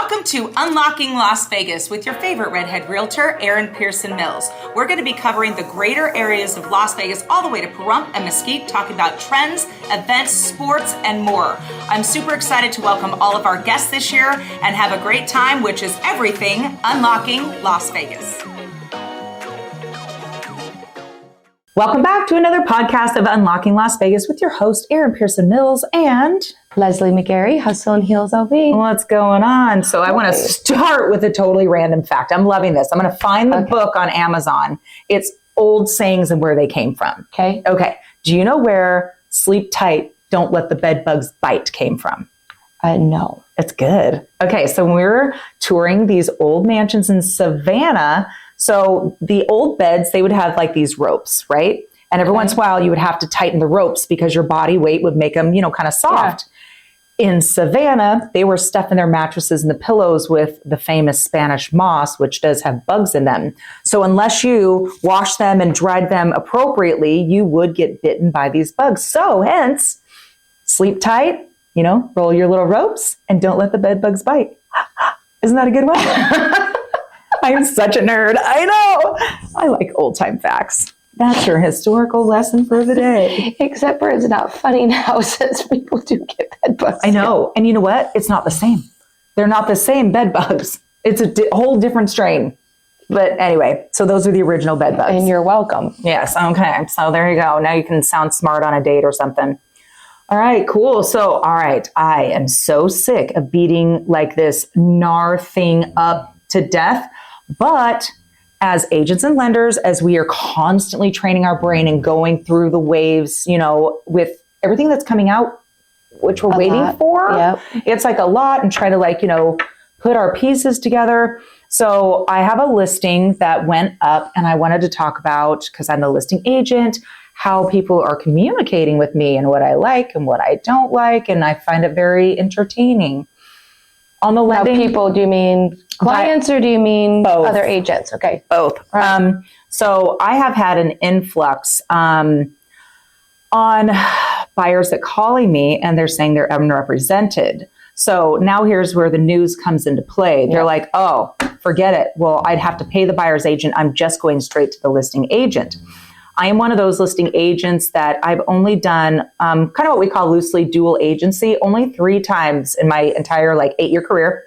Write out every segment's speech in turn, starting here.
Welcome to Unlocking Las Vegas with your favorite redhead realtor, Erin Pearson Mills. We're going to be covering the greater areas of Las Vegas all the way to Pahrump and Mesquite, talking about trends, events, sports, and more. I'm super excited to welcome all of our guests this year and have a great time, which is everything Unlocking Las Vegas. Welcome back to another podcast of Unlocking Las Vegas with your host, Erin Pearson Mills and Leslie McGarry, Hustle and Heels LV. What's going on? So I want to start with a totally random fact. I'm loving this. I'm going to find the book on Amazon. It's old sayings and where they came from. Okay. Do you know where sleep tight, don't let the bed bugs bite came from? No. It's good. Okay. So when we were touring these old mansions in Savannah, so the old beds, they would have like these ropes, right? And every once in a while you would have to tighten the ropes because your body weight would make them, kind of soft. Yeah. In Savannah, they were stuffing their mattresses and the pillows with the famous Spanish moss, which does have bugs in them. So unless you wash them and dried them appropriately, you would get bitten by these bugs. So hence, sleep tight, roll your little ropes and don't let the bed bugs bite. Isn't that a good one? I'm such a nerd. I know. I like old time facts. That's your historical lesson for the day. Except for it's not funny now since people do get bed bugs. I know. And you know what? It's not the same. They're not the same bed bugs. It's a whole different strain. But anyway, so those are the original bed bugs. And you're welcome. Yes. Okay. So there you go. Now you can sound smart on a date or something. All right, cool. So, all right. I am so sick of beating like this NAR thing up to death. But as agents and lenders, as we are constantly training our brain and going through the waves, with everything that's coming out, which we're waiting for, it's like a lot and try to put our pieces together. So I have a listing that went up and I wanted to talk about, because I'm the listing agent, how people are communicating with me and what I like and what I don't like. And I find it very entertaining. On the lending, now people, do you mean clients or do you mean both. Other agents? Okay. Both. Right. So I have had an influx on buyers that calling me and they're saying they're unrepresented. So now here's where the news comes into play. They're like, oh, forget it. Well, I'd have to pay the buyer's agent. I'm just going straight to the listing agent. I am one of those listing agents that I've only done kind of what we call loosely dual agency only 3 times in my entire 8-year career.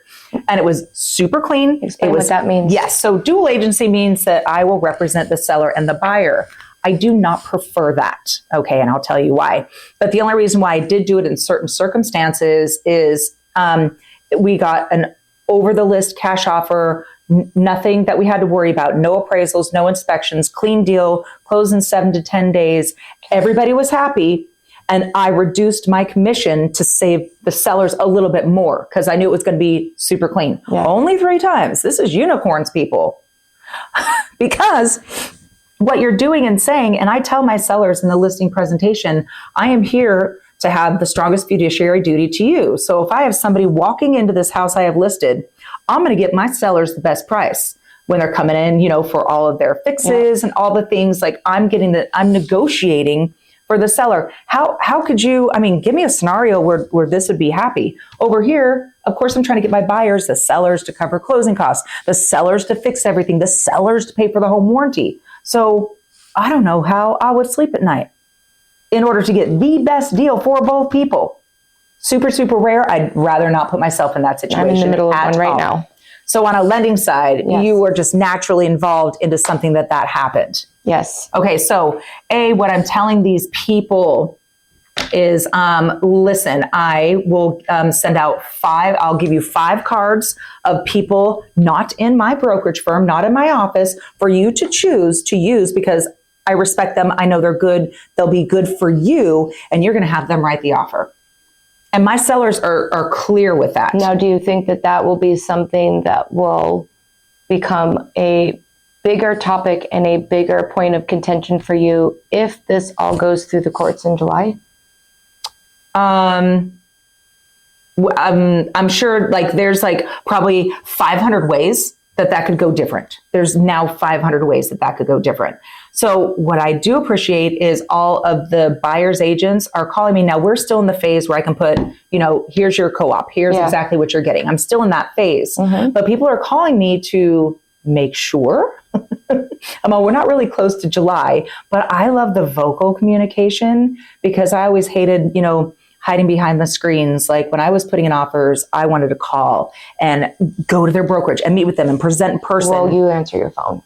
And it was super clean. Explain what that means. Yes. So dual agency means that I will represent the seller and the buyer. I do not prefer that. Okay. And I'll tell you why. But the only reason why I did do it in certain circumstances is we got an over the list cash offer, nothing that we had to worry about, no appraisals, no inspections, clean deal, close in 7 to 10 days. Everybody was happy. And I reduced my commission to save the sellers a little bit more because I knew it was going to be super clean. Yeah. Only 3 times. This is unicorns, people. Because what you're doing and saying, and I tell my sellers in the listing presentation, I am here to have the strongest fiduciary duty to you. So if I have somebody walking into this house I have listed, I'm going to get my sellers the best price when they're coming in, for all of their fixes and all the things. I'm negotiating for the seller. How could you, give me a scenario where this would be happy. Over here, of course, I'm trying to get my buyers, the sellers to cover closing costs, the sellers to fix everything, the sellers to pay for the home warranty. So I don't know how I would sleep at night in order to get the best deal for both people. Super, super rare. I'd rather not put myself in that situation. I'm in the middle of one right now. So on a lending side, you were just naturally involved into something that happened. Yes. Okay. So what I'm telling these people is, listen, I will send out 5. I'll give you 5 cards of people not in my brokerage firm, not in my office, for you to choose to use because I respect them. I know they're good. They'll be good for you, and you're going to have them write the offer. And my sellers are clear with that. Now, do you think that will be something that will become a bigger topic and a bigger point of contention for you if this all goes through the courts in July? I'm sure there's probably 500 ways that could go different. There's now 500 ways that could go different. So what I do appreciate is all of the buyer's agents are calling me. Now we're still in the phase where I can put, here's your co-op. Here's exactly what you're getting. I'm still in that phase, but people are calling me to make sure. We're not really close to July, but I love the vocal communication because I always hated, hiding behind the screens. Like when I was putting in offers, I wanted to call and go to their brokerage and meet with them and present in person. Well, you answer your phone.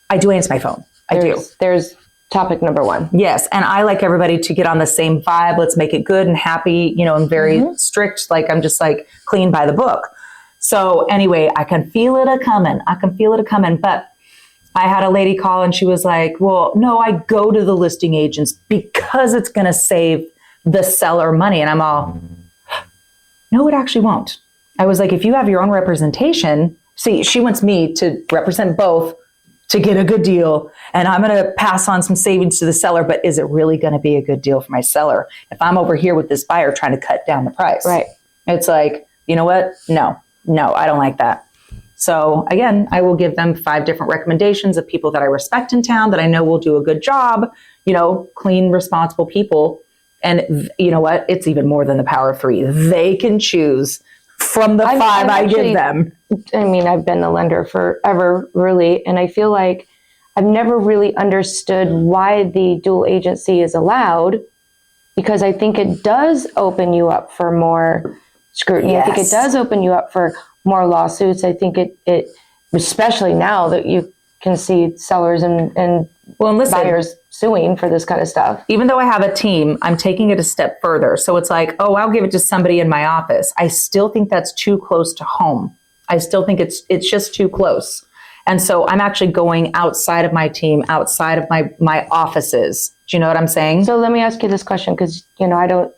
I do answer my phone. I do. There's topic number one. Yes. And I like everybody to get on the same vibe. Let's make it good and happy, and very strict. Like I'm just like clean by the book. So anyway, I can feel it a-coming. But I had a lady call and she was like, well, no, I go to the listing agents because it's going to save the seller money. And I'm all, no, it actually won't. I was like, if you have your own representation, see, she wants me to represent both to get a good deal. And I'm going to pass on some savings to the seller, but is it really going to be a good deal for my seller? If I'm over here with this buyer trying to cut down the price, right? It's like, you know what? No, I don't like that. So again, I will give them 5 different recommendations of people that I respect in town that I know will do a good job, clean, responsible people. And you know what? It's even more than the power of 3. They can choose from the 5 I give them. I've been a lender forever, really. And I feel like I've never really understood why the dual agency is allowed, because I think it does open you up for more scrutiny. Yes. I think it does open you up for more lawsuits. I think it especially now that you can see sellers and buyers suing for this kind of stuff. Even though I have a team, I'm taking it a step further. So it's like, oh, I'll give it to somebody in my office. I still think that's too close to home. I still think it's just too close. And so I'm actually going outside of my team, outside of my offices. Do you know what I'm saying? So let me ask you this question, because I don't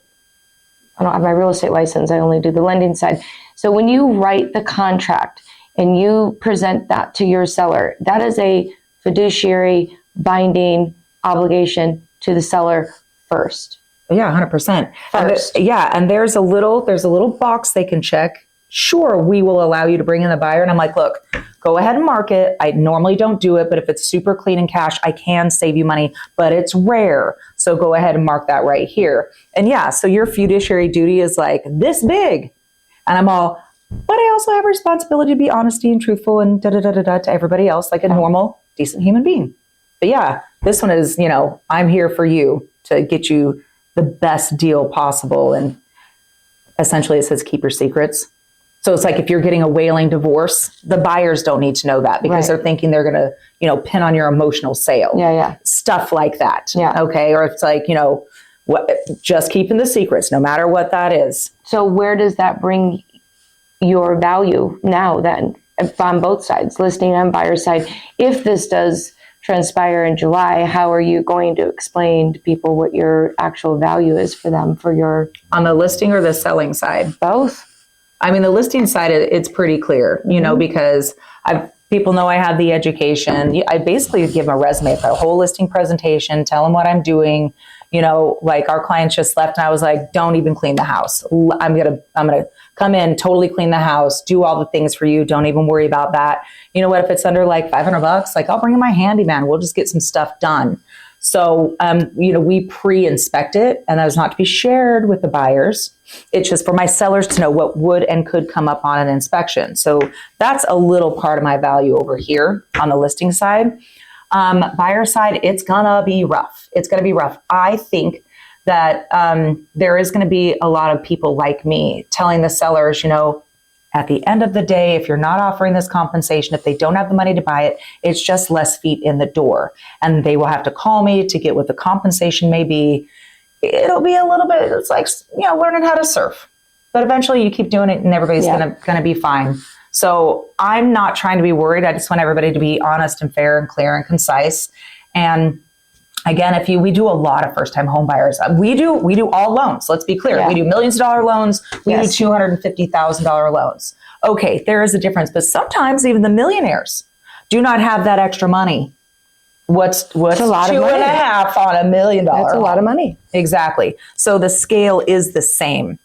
have my real estate license. I only do the lending side. So when you write the contract and you present that to your seller, that is a fiduciary binding obligation to the seller first. Yeah, 100%. First. And there's a little box they can check. Sure, we will allow you to bring in the buyer. And I'm like, look, go ahead and mark it. I normally don't do it, but if it's super clean and cash, I can save you money, but it's rare. So go ahead and mark that right here. And yeah, so your fiduciary duty is like this big. And I'm all, but I also have a responsibility to be honesty and truthful and to everybody else, like a normal, decent human being. But yeah, this one is, I'm here for you to get you the best deal possible. And essentially it says keep your secrets. So it's like if you're getting a wailing divorce, the buyers don't need to know that because they're thinking they're going to, pin on your emotional sale. Yeah. Stuff like that. Yeah. Okay. Or it's like, just keeping the secrets, no matter what that is. So where does that bring your value now then, on both sides, listing and buyer side? If this does transpire in July, how are you going to explain to people what your actual value is for them for your... On the listing or the selling side? Both. The listing side, it's pretty clear, because people know I have the education. I basically give them a resume, a whole listing presentation, tell them what I'm doing. Like our client just left and I was like, don't even clean the house. I'm going to come in, totally clean the house, do all the things for you. Don't even worry about that. You know what? If it's under like $500, like I'll bring in my handyman. We'll just get some stuff done. So, we pre-inspect it, and that is not to be shared with the buyers. It's just for my sellers to know what would and could come up on an inspection. So that's a little part of my value over here on the listing side. Buyer side, it's gonna be rough. I think that there is going to be a lot of people like me telling the sellers, at the end of the day, if you're not offering this compensation, if they don't have the money to buy it, it's just less feet in the door. And they will have to call me to get what the compensation may be. It'll be a little bit, it's like, learning how to surf. But eventually you keep doing it and everybody's gonna be fine. So I'm not trying to be worried. I just want everybody to be honest and fair and clear and concise. And again, we do a lot of first-time home buyers. We do all loans. Let's be clear. Yeah. We do millions of dollar loans. We do $250,000 loans. Okay, there is a difference, but sometimes even the millionaires do not have that extra money. What's a lot of money. 2.5 on $1 million? That's a lot of money. Exactly. So the scale is the same.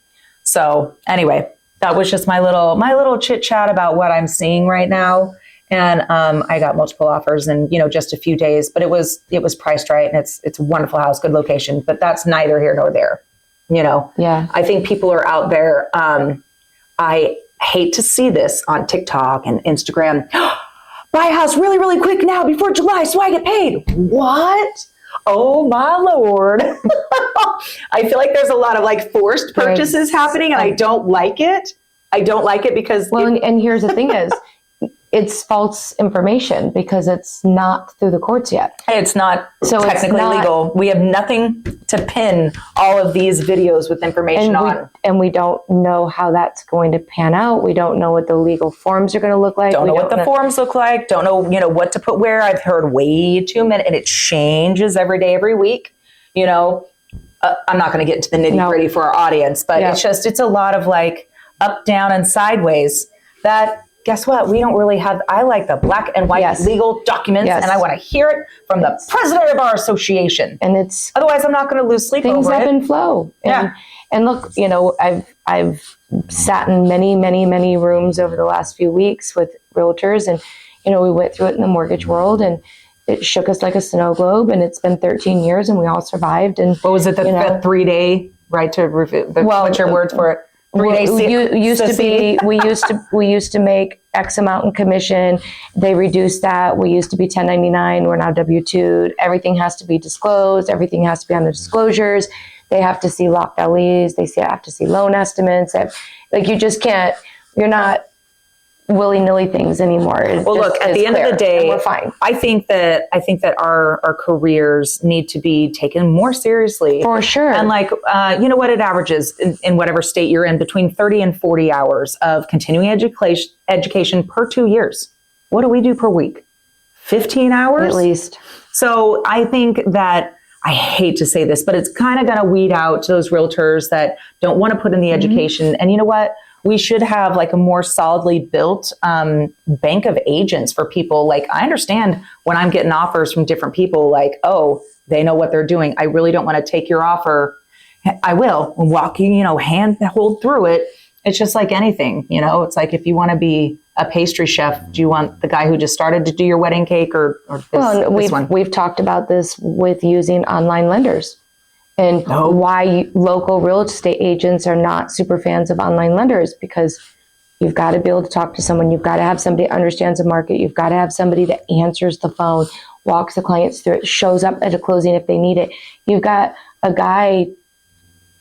So anyway, that was just my little chit chat about what I'm seeing right now. And I got multiple offers in, just a few days, but it was priced right, and it's a wonderful house, good location, but that's neither here nor there. Yeah. I think people are out there. I hate to see this on TikTok and Instagram. Buy a house really, really quick now before July so I get paid. What? Oh my Lord. I feel like there's a lot of like forced purchases happening, and I don't like it. I don't like it because... Well, and here's the thing is, it's false information because it's not through the courts yet. It's not technically legal. We have nothing to pin all of these videos with information on. And we don't know how that's going to pan out. We don't know what the legal forms are going to look like. Don't know what the forms look like. Don't know, what to put where. I've heard way too many, and it changes every day, every week. I'm not going to get into the nitty gritty for our audience, but it's a lot of like up, down, and sideways that... Guess what? We don't really have... I like the black and white legal documents, and I want to hear it from the president of our association. And it's... Otherwise, I'm not going to lose sleep over it. Things ebb and flow. And look, I've sat in many, many, many rooms over the last few weeks with realtors, and, we went through it in the mortgage world, and it shook us like a snow globe, and it's been 13 years, and we all survived. And what was it? The 3-day right to review? What's your word for it? We used to make X amount in commission. They reduced that. We used to be 1099. We're now W-2'd. Everything has to be disclosed. Everything has to be on the disclosures. They have to see locked LEs. They have to see loan estimates. Like, you just can't, you're not willy-nilly things anymore. Look, at the end of the day, we're fine. I think that our careers need to be taken more seriously. For sure. And like, what it averages in whatever state you're in, between 30 and 40 hours of continuing education per 2 years. What do we do per week? 15 hours? At least. So I think that, I hate to say this, but it's kind of going to weed out those realtors that don't want to put in the education. And you know what? We should have like a more solidly built bank of agents for people. Like, I understand when I'm getting offers from different people, like, oh, they know what they're doing. I really don't want to take your offer. I will walk you, hand hold through it. It's just like anything, it's like, if you want to be a pastry chef, do you want the guy who just started to do your wedding cake or this one? We've talked about this with using online lenders. And why local real estate agents are not super fans of online lenders, because you've got to be able to talk to someone. You've got to have somebody that understands the market. You've got to have somebody that answers the phone, walks the clients through it, shows up at a closing if they need it. You've got a guy,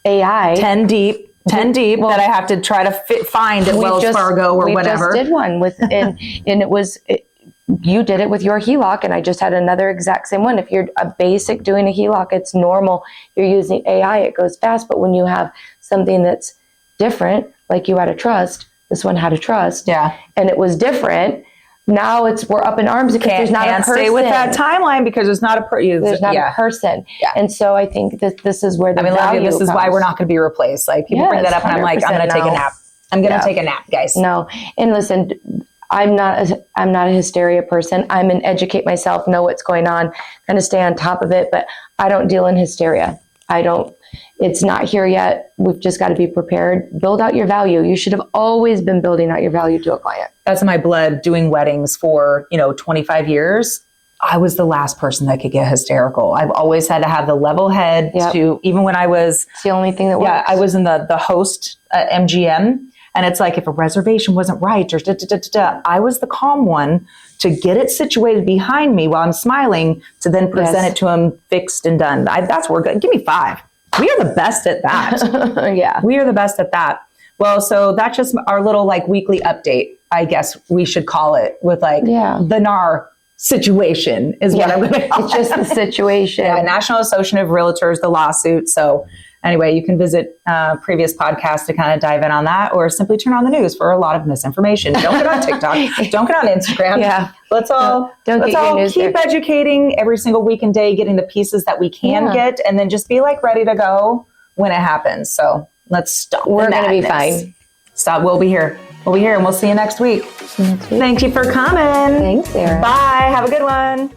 AI. 10 deep that I have to try to find at Wells Fargo or whatever. We just did one with, and it was... You did it with your HELOC, and I just had another exact same one. If you're a basic doing a HELOC, it's normal. You're using AI, it goes fast. But when you have something that's different, like you had a trust, this one had a trust, and it was different. Now we're up in arms because there's not a person. Stay with that timeline because there's not a a person. And so I think that this is where the value this is comes. why we're not going to be replaced. Like, people bring that up, and I'm like, I'm going to take a nap. I'm going to take a nap, guys. No, and listen. I'm not a hysteria person. I'm an educate myself, know what's going on, kind of stay on top of it, but I don't deal in hysteria. It's not here yet. We've just got to be prepared. Build out your value. You should have always been building out your value to a client. That's in my blood, doing weddings for, 25 years. I was the last person that could get hysterical. I've always had to have the level head to, even when I was... It's the only thing that works. Yeah, I was in the host MGM. And it's like, if a reservation wasn't right, or I was the calm one to get it situated behind me while I'm smiling, to then present it to him fixed and done. That's where we're good. Give me 5. We are the best at that. We are the best at that. Well, so that's just our little like weekly update, I guess we should call it, with like the NAR situation is what I'm going to call it. It's just the situation. National Association of Realtors, the lawsuit. So anyway, you can visit previous podcasts to kind of dive in on that, or simply turn on the news for a lot of misinformation. Don't get on TikTok. Don't get on Instagram. Let's all keep educating every single week and day, getting the pieces that we can get, and then just be like ready to go when it happens. So let's stop. We're going to be fine. Stop. We'll be here. And we'll see you next week. Thank you for coming. Thanks, Sarah. Bye. Have a good one.